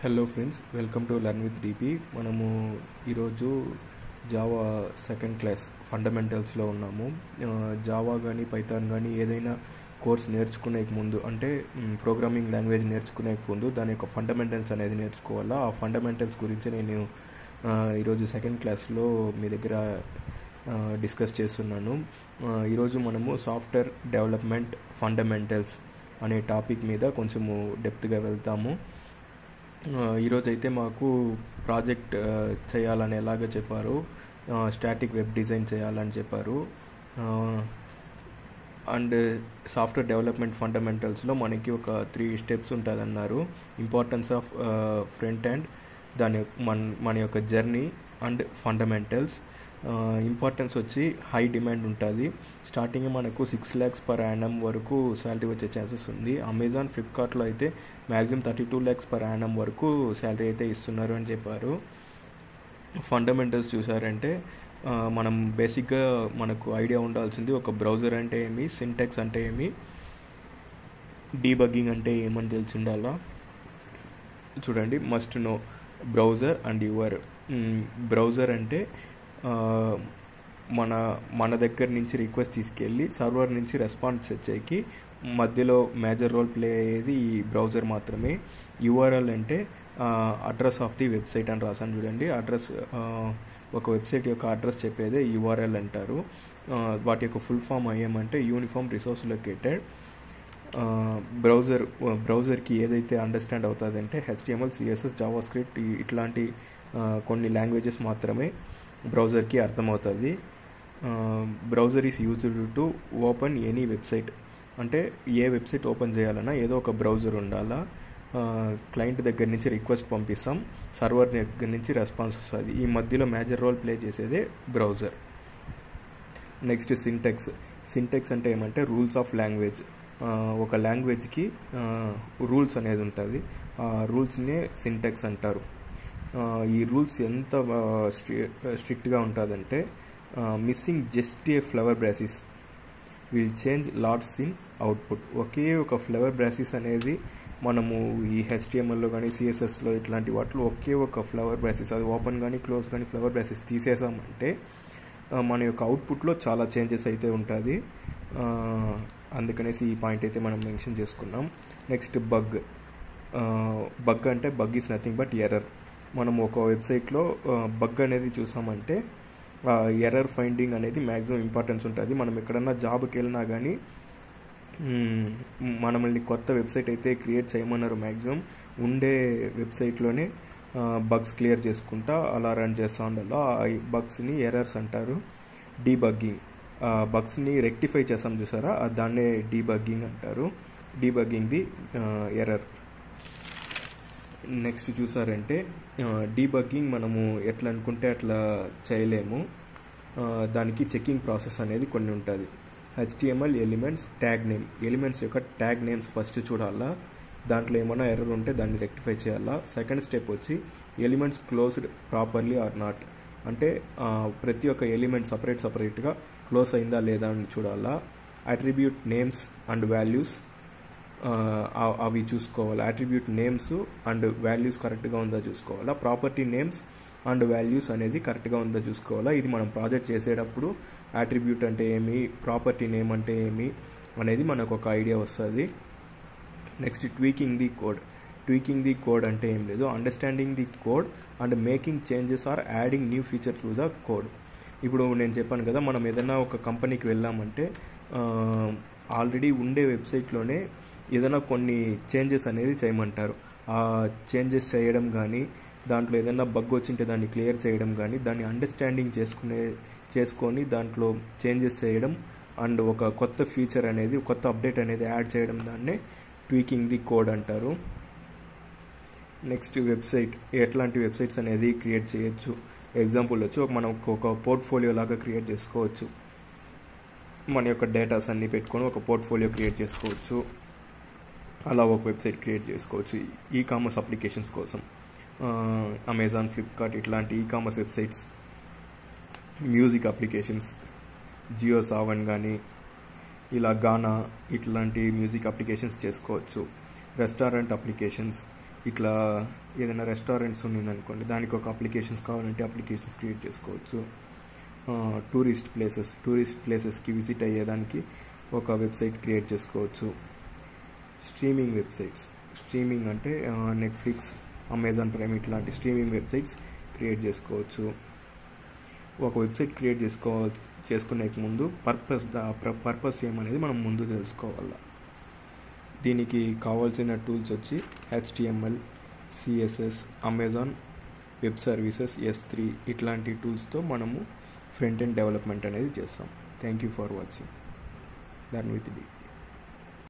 Hello friends, welcome to learn with DP. మనము ఈరోజు Java second class ఫండమెంటల్స్లో ఉన్నాము. Java కానీ పైథాన్ కానీ ఏదైనా కోర్స్ నేర్చుకునే ముందు, అంటే ప్రోగ్రామింగ్ లాంగ్వేజ్ నేర్చుకునే ముందు దాని యొక్క ఫండమెంటల్స్ అనేది నేర్చుకోవాలా. ఆ ఫండమెంటల్స్ గురించి నేను ఈరోజు సెకండ్ క్లాస్లో మీ దగ్గర డిస్కస్ చేస్తున్నాను. ఈరోజు మనము సాఫ్ట్వేర్ డెవలప్మెంట్ ఫండమెంటల్స్ అనే టాపిక్ మీద కొంచెము డెప్త్గా వెళ్తాము. ఈరోజైతే మాకు ప్రాజెక్ట్ చేయాలని ఎలాగ చెప్పారు, స్టాటిక్ వెబ్ డిజైన్ చేయాలని చెప్పారు. అండ్ సాఫ్ట్వేర్ డెవలప్మెంట్ ఫండమెంటల్స్లో మనకి ఒక 3 స్టెప్స్ ఉంటుందన్నారు. ఇంపార్టెన్స్ ఆఫ్ ఫ్రంట్ ఎండ్, మన యొక్క జర్నీ అండ్ ఫండమెంటల్స్. ఇంపార్టెన్స్ వచ్చి హై డిమాండ్ ఉంటుంది. స్టార్టింగ్ మనకు 6 lakhs per annum వరకు శాలరీ వచ్చే ఛాన్సెస్ ఉంది. అమెజాన్, ఫ్లిప్కార్ట్లో అయితే మ్యాక్సిమం 32 lakhs per annum వరకు శాలరీ అయితే ఇస్తున్నారు అని చెప్పారు. ఫండమెంటల్స్ చూసారంటే మనం బేసిక్గా మనకు ఐడియా ఉండాల్సింది ఒక బ్రౌజర్ అంటే ఏమి, సింటాక్స్ అంటే ఏమి, డీబగ్గింగ్ అంటే ఏమని తెలిసి ఉండాలా. చూడండి, must know browser and your. Browser అంటే మన దగ్గర నుంచి రిక్వెస్ట్ తీసుకెళ్ళి సర్వర్ నుంచి రెస్పాన్స్ వచ్చేకి మధ్యలో మేజర్ రోల్ ప్లే అయ్యేది ఈ బ్రౌజర్ మాత్రమే. యూఆర్ఎల్ అంటే అడ్రస్ ఆఫ్ ది వెబ్సైట్ అని రాసాను చూడండి. అడ్రస్, ఒక వెబ్సైట్ యొక్క అడ్రస్ చెప్పేదే యూఆర్ఎల్ అంటారు. వాటి యొక్క ఫుల్ ఫామ్ ఏమంటే యూనిఫామ్ రిసోర్స్ లొకేటెడ్. బ్రౌజర్కి ఏదైతే అండర్స్టాండ్ అవుతుందంటే HTML, CSS, జావా స్క్రిప్ట్ ఇట్లాంటి కొన్ని లాంగ్వేజెస్ మాత్రమే బ్రౌజర్కి అర్థమవుతుంది. Browser is used to open any website. అంటే ఏ వెబ్సైట్ ఓపెన్ చేయాలన్నా ఏదో ఒక బ్రౌజర్ ఉండాలా. క్లయింట్ దగ్గర నుంచి రిక్వెస్ట్ పంపిస్తాం, సర్వర్ దగ్గర నుంచి రెస్పాన్స్ వస్తుంది. ఈ మధ్యలో మేజర్ రోల్ ప్లే చేసేదే బ్రౌజర్. నెక్స్ట్ సింటెక్స్. సింటెక్స్ అంటే ఏమంటే రూల్స్ ఆఫ్ లాంగ్వేజ్. ఒక లాంగ్వేజ్కి రూల్స్ అనేది ఉంటుంది. ఆ రూల్స్నే సింటెక్స్ అంటారు. ఈ రూల్స్ ఎంత స్ట్రిక్ట్గా ఉంటుందంటే మిస్సింగ్ జస్ట్ ఏ ఫ్లవర్ బ్రాసిస్ will change lots in output. ఒకే ఒక ఫ్లవర్ బ్రాసిస్ అనేది మనము ఈ HTMLలో కానీ CSSలో ఇట్లాంటి వాటిలో ఒకే ఒక ఫ్లవర్ బ్రాసిస్, అది ఓపెన్ కానీ క్లోజ్ కానీ ఫ్లవర్ బ్రాసిస్ తీసేసామంటే మన యొక్క అవుట్పుట్లో చాలా చేంజెస్ అయితే ఉంటుంది. అందుకనేసి ఈ పాయింట్ అయితే మనం మెన్షన్ చేసుకున్నాం. నెక్స్ట్ బగ్ అంటే bug is nothing but error. మనం ఒక వెబ్సైట్లో బగ్ అనేది చూసామంటే ఎర్రర్ ఫైండింగ్ అనేది మ్యాక్సిమం ఇంపార్టెన్స్ ఉంటుంది. మనం ఎక్కడన్నా జాబ్కి వెళ్ళినా కానీ మనల్ని కొత్త వెబ్సైట్ అయితే క్రియేట్ చేయమన్నారు. మ్యాక్సిమం ఉండే వెబ్సైట్లోనే బగ్స్ క్లియర్ చేసుకుంటా అలా రన్ చేస్తూ ఉండాలి. ఆ బగ్స్ని ఎర్రర్స్ అంటారు. డీబగ్గింగ్, బగ్స్ని రెక్టిఫై చేస్తాం చూసారా, దాన్నే డీబగ్గింగ్ అంటారు. Debugging the error. నెక్స్ట్ చూసారంటే డీబగ్గింగ్ మనము ఎట్లా అనుకుంటే అట్లా చేయలేము. దానికి చెకింగ్ ప్రాసెస్ అనేది కొన్ని ఉంటుంది. HTML elements tag name, elements యొక్క ట్యాగ్ నేమ్స్ ఫస్ట్ చూడాలా. దాంట్లో ఏమైనా ఎర్రర్ ఉంటే దాన్ని రెక్టిఫై చేయాలా. సెకండ్ స్టెప్ వచ్చి elements closed properly are not. అంటే ప్రతి ఒక్క ఎలిమెంట్ సపరేట్గా క్లోజ్ అయిందా లేదా అని చూడాలా. అట్రిబ్యూట్ నేమ్స్ అండ్ వాల్యూస్ అవి చూసుకోవాలి. అట్రిబ్యూట్ నేమ్స్ అండ్ వాల్యూస్ కరెక్ట్గా ఉందా చూసుకోవాలా. ప్రాపర్టీ నేమ్స్ అండ్ వాల్యూస్ అనేది కరెక్ట్గా ఉందా చూసుకోవాలా. ఇది మనం ప్రాజెక్ట్ చేసేటప్పుడు అట్రిబ్యూట్ అంటే ఏమి, ప్రాపర్టీ నేమ్ అంటే ఏమి అనేది మనకు ఒక ఐడియా వస్తుంది. Next tweaking the code. Tweaking the code అంటే ఏం లేదు, understanding the code and making changes or adding new features to the code. ఇప్పుడు నేను చెప్పాను కదా, మనం ఏదైనా ఒక కంపెనీకి వెళ్ళామంటే ఆల్రెడీ ఉండే వెబ్సైట్లోనే ఏదైనా కొన్ని చేంజెస్ అనేది చేయమంటారు. ఆ చేంజెస్ చేయడం కానీ, దాంట్లో ఏదైనా బగ్ వచ్చింటే దాన్ని క్లియర్ చేయడం కానీ, దాన్ని అండర్స్టాండింగ్ చేసుకొని దాంట్లో చేంజెస్ చేయడం అండ్ ఒక కొత్త ఫీచర్ అనేది, కొత్త అప్డేట్ అనేది యాడ్ చేయడం, దాన్నే ట్వీకింగ్ ది కోడ్ అంటారు. నెక్స్ట్ వెబ్సైట్, ఎట్లాంటి వెబ్సైట్స్ అనేది క్రియేట్ చేయొచ్చు. ఎగ్జాంపుల్ వచ్చి మనం ఒక పోర్ట్ఫోలియో లాగా క్రియేట్ చేసుకోవచ్చు. మన యొక్క డేటాస్ అన్నీ పెట్టుకొని ఒక పోర్ట్ఫోలియో క్రియేట్ చేసుకోవచ్చు. అలా ఒక వెబ్సైట్ క్రియేట్ చేసుకోవచ్చు. ఈకామర్స్ అప్లికేషన్స్ కోసం అమెజాన్, ఫ్లిప్కార్ట్ ఇట్లాంటి ecommerce websites. Music applications, Jio Saavn కానీ ఇలా గానా ఇట్లాంటి మ్యూజిక్ అప్లికేషన్స్ చేసుకోవచ్చు. రెస్టారెంట్ అప్లికేషన్స్, ఇట్లా ఏదైనా రెస్టారెంట్స్ ఉన్నదనుకోండి, దానికి ఒక అప్లికేషన్స్ కావాలంటే అప్లికేషన్స్ క్రియేట్ చేసుకోవచ్చు. టూరిస్ట్ ప్లేసెస్కి విజిట్ అయ్యేదానికి ఒక వెబ్సైట్ క్రియేట్ చేసుకోవచ్చు. స్ట్రీమింగ్ వెబ్సైట్స్, స్ట్రీమింగ్ అంటే నెట్ఫ్లిక్స్, అమెజాన్ ప్రైమ్ ఇట్లాంటి స్ట్రీమింగ్ వెబ్సైట్స్ క్రియేట్ చేసుకోవచ్చు. ఒక వెబ్సైట్ క్రియేట్ చేసుకునే ముందు పర్పస్ ఏమనేది మనం ముందు తెలుసుకోవాలి. దీనికి కావాల్సిన టూల్స్ వచ్చి HTML, CSS, Amazon web services, S3 ఇట్లాంటి టూల్స్తో మనము ఫ్రంట్ ఎండ్ డెవలప్మెంట్ అనేది చేస్తాం. Thank you for watching. Learn with D.